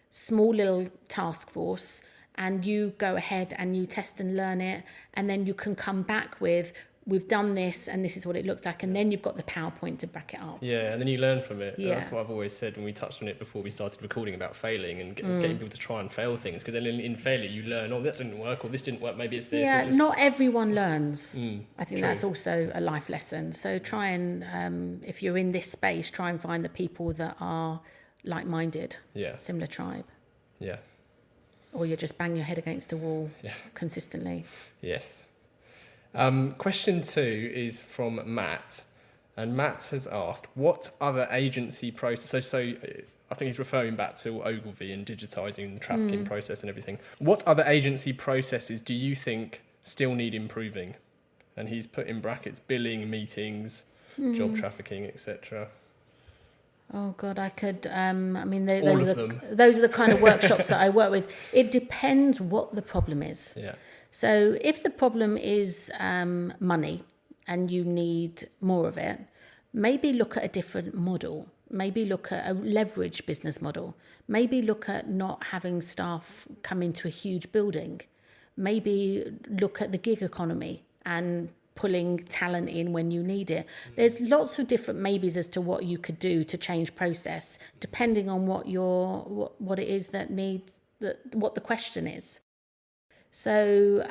C: small little task force, and you go ahead and you test and learn it, and then you can come back with, we've done this and this is what it looks like, and then you've got the PowerPoint to back it up.
B: Yeah, and then you learn from it.
C: Yeah.
B: That's what I've always said when we touched on it before we started recording about failing and getting people to try and fail things, because then in failure you learn, oh, that didn't work, or this didn't work, maybe it's this.
C: Yeah, not everyone learns. I think
B: true.
C: that's also a life lesson. So try and, if you're in this space, try and find the people that are like-minded, similar tribe.
B: Yeah.
C: Or you just bang your head against the wall consistently. Yes.
B: Question 2 is from Matt, and Matt has asked, what other agency process, so I think he's referring back to Ogilvy and digitising the trafficking process and everything. What other agency processes do you think still need improving? And he's put in brackets billing, meetings, job trafficking, etc.
C: Oh God, I could. Those are the kind of workshops that I work with. It depends what the problem is.
B: Yeah.
C: So if the problem is money and you need more of it, maybe look at a different model. Maybe look at a leverage business model. Maybe look at not having staff come into a huge building. Maybe look at the gig economy and pulling talent in when you need it. There's lots of different maybes as to what you could do to change process, depending on what it is that needs, what the question is. So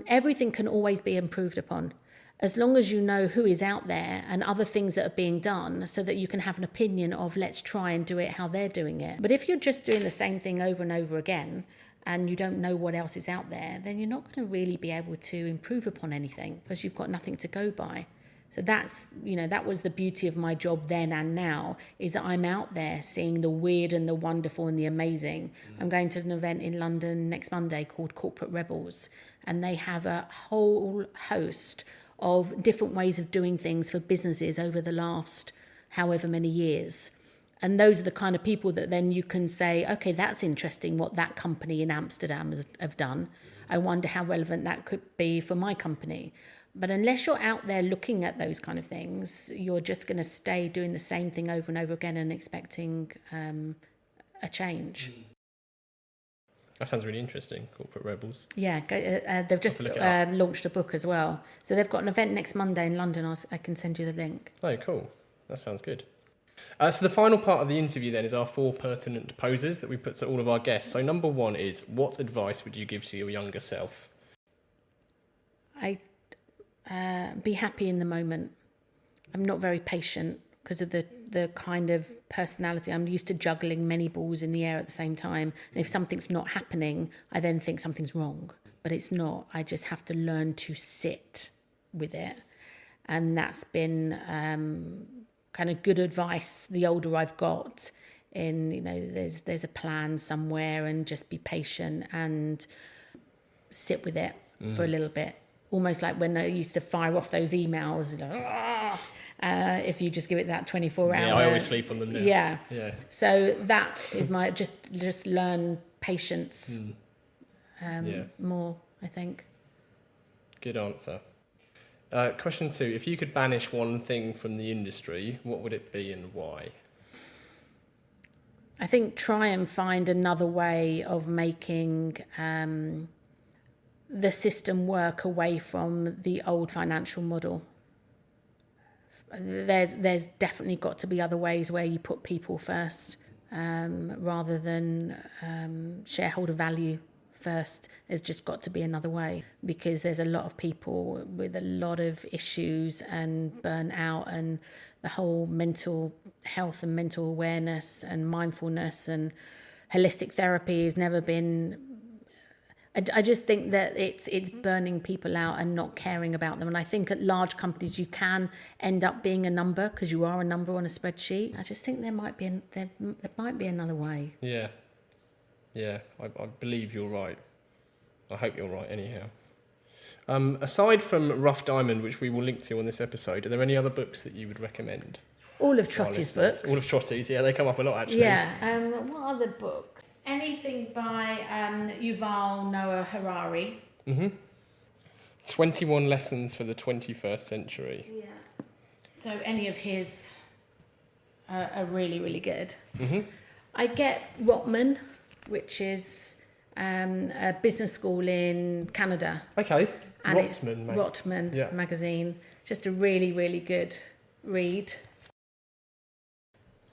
C: everything can always be improved upon, as long as you know who is out there and other things that are being done, so that you can have an opinion of, let's try and do it how they're doing it. But if you're just doing the same thing over and over again and you don't know what else is out there, then you're not going to really be able to improve upon anything because you've got nothing to go by. So that's, that was the beauty of my job then and now, is that I'm out there seeing the weird and the wonderful and the amazing. I'm going to an event in London next Monday called Corporate Rebels, and they have a whole host of different ways of doing things for businesses over the last however many years. And those are the kind of people that then you can say, okay, that's interesting what that company in Amsterdam have done. I wonder how relevant that could be for my company. But unless you're out there looking at those kind of things, you're just going to stay doing the same thing over and over again and expecting a change.
B: That sounds really interesting, Corporate Rebels.
C: Yeah, they've just launched a book as well. So they've got an event next Monday in London. I can send you the link.
B: Oh, cool. That sounds good. So the final part of the interview then is our 4 pertinent poses that we put to all of our guests. So number 1 is, what advice would you give to your younger self?
C: Be happy in the moment. I'm not very patient because of the kind of personality. I'm used to juggling many balls in the air at the same time. And if something's not happening, I then think something's wrong. But it's not. I just have to learn to sit with it. And that's been kind of good advice the older I've got. There's a plan somewhere, and just be patient and sit with it for a little bit. Almost like when I used to fire off those emails, if you just give it that 24 hour.
B: Yeah, I always sleep on them now.
C: Yeah. So that is my, just learn patience more, I think.
B: Good answer. Question 2. If you could banish one thing from the industry, what would it be and why?
C: I think try and find another way of making the system work away from the old financial model. There's definitely got to be other ways where you put people first rather than shareholder value first. There's just got to be another way, because there's a lot of people with a lot of issues and burnout, and the whole mental health and mental awareness and mindfulness and holistic therapy has never been. I just think that it's burning people out and not caring about them. And I think at large companies you can end up being a number, because you are a number on a spreadsheet. I just think there might be another way.
B: Yeah, I believe you're right. I hope you're right anyhow. Aside from Rough Diamond, which we will link to on this episode, are there any other books that you would recommend?
C: All of Trotty's books.
B: All of Trotty's, yeah, they come up a lot actually.
C: Yeah, what other books? Anything by Yuval Noah Harari.
B: 21 Lessons for the 21st Century.
C: Yeah. So any of his are really, really good. I get Rotman, which is a business school in Canada.
B: Okay.
C: And
B: Rotman
C: magazine. Just a really, really good read.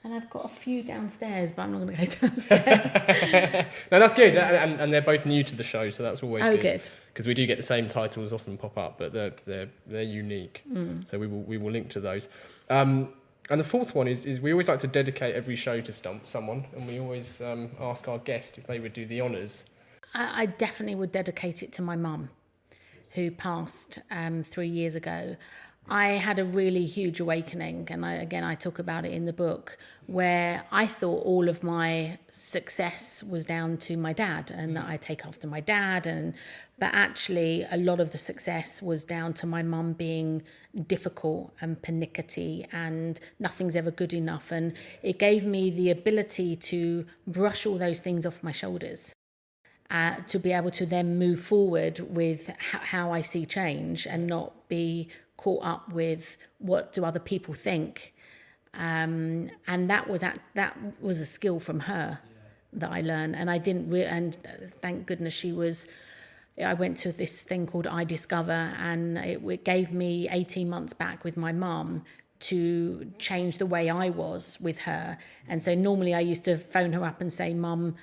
C: And I've got a few downstairs, but I'm not going to go downstairs.
B: No, that's good. And they're both new to the show, so that's always good.
C: Oh, good.
B: Because we do get the same titles often pop up, but they're unique. So we will link to those. And the fourth one is we always like to dedicate every show to someone, and we always ask our guest if they would do the honours.
C: I definitely would dedicate it to my mum, who passed 3 years ago. I had a really huge awakening, and I talk about it in the book, where I thought all of my success was down to my dad, and that I take after my dad, but actually a lot of the success was down to my mum being difficult and pernickety, and nothing's ever good enough, and it gave me the ability to brush all those things off my shoulders. To be able to then move forward with how I see change and not be caught up with what do other people think. And that was a skill from her that I learned. And I didn't and thank goodness I went to this thing called I Discover, and it gave me 18 months back with my mum to change the way I was with her. And so normally I used to phone her up and say, Mum,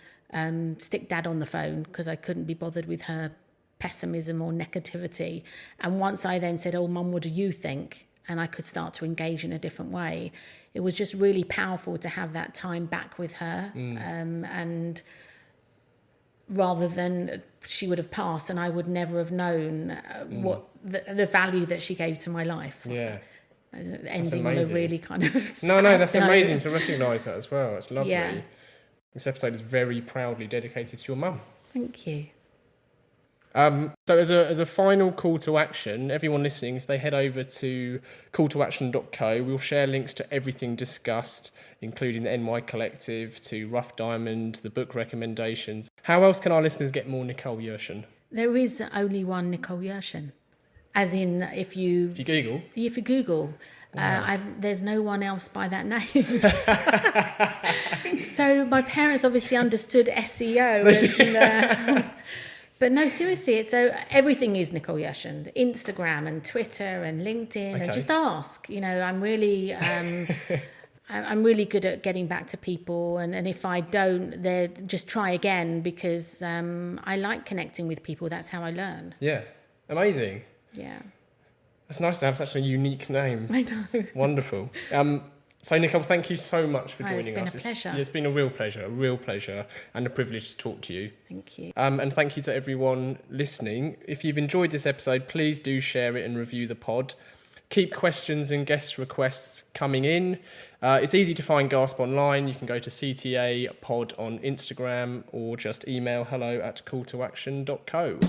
C: stick Dad on the phone, because I couldn't be bothered with her pessimism or negativity. And once I then said, oh, Mum, what do you think? And I could start to engage in a different way. It was just really powerful to have that time back with her. And rather than she would have passed and I would never have known what the value that she gave to my life.
B: Yeah.
C: Ending on a really kind of
B: No, that's amazing to recognise that as well. It's lovely.
C: Yeah.
B: This episode is very proudly dedicated to your mum.
C: Thank you.
B: So as a final call to action, everyone listening, if they head over to calltoaction.co, we'll share links to everything discussed, including the NY Collective, to Rough Diamond, the book recommendations. How else can our listeners get more Nicole Yershon?
C: There is only one Nicole Yershon. As in, if you Google,
B: wow.
C: There's no one else by that name. So my parents obviously understood SEO. But no, seriously, so everything is Nicole Yershon, Instagram and Twitter and LinkedIn, and just ask. I'm really, I'm really good at getting back to people, and if I don't, just try again, because I like connecting with people. That's how I learn.
B: Yeah, amazing.
C: Yeah.
B: It's nice to have such a unique name.
C: I know.
B: Wonderful. So, Nicole, thank you so much for joining us.
C: It's been a pleasure.
B: It's been a real pleasure and a privilege to talk to you.
C: Thank you.
B: And thank you to everyone listening. If you've enjoyed this episode, please do share it and review the pod. Keep questions and guest requests coming in. It's easy to find Gasp online. You can go to CTA Pod on Instagram, or just email hello@calltoaction.co.